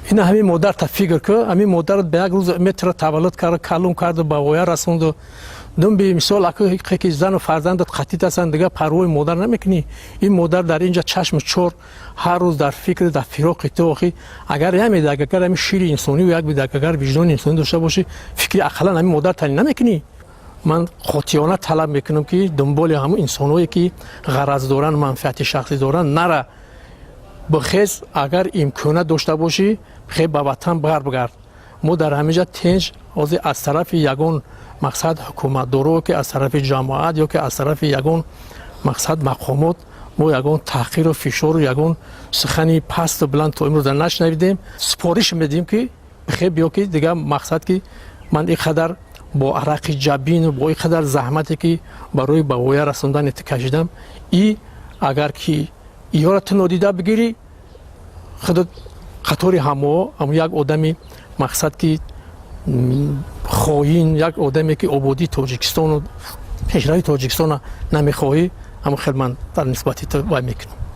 این همین مادر تا فکر که همین مادر به یک روز متر تولد کرد کلون کرد با ویا رسوند دم به مثال اگه زن و فرزندت خطیت هستند دیگه پروای مادر نمیکنی. این مادر در اینجا چشم چور هر روز در فکر در فراق تو اخی اگر همین اگر همین شیر انسانی و یک بده اگر وجدان انسانی داشته باشی فکر اقلا همین مادر تنی نمیکنی. من خاطیانه طلب میکنم که دنبال همون انسانایی که غرض دارن منفعت شخصی دارن نره بخیز اگر امکانات داشته باشی خیلی به وطن برگرد. ما در همینجا تنج از طرف یگان مقصد حکومت دارو که از طرف جماعت یا که از طرف یگان مقصد مقامات ما یگان تحقیر و فشار و یگان سخنی پست و بلند تا امروز نشنیدیم. سپارش میدیم که بخیر بیا که دیگه مقصد که من اینقدر با عرق جبین و با اینقدر زحمتی که برای به ویا رسوندن کشیدم ای اگر که ایارت نادیده بگیری خودت خطوری همو یک آدمی مقصد که خواهین یک آدمی که آبادی تاجیکستان و پیشروی تاجیکستان نمیخواهی اما خیلی من در نسبتی تو وای میکنم.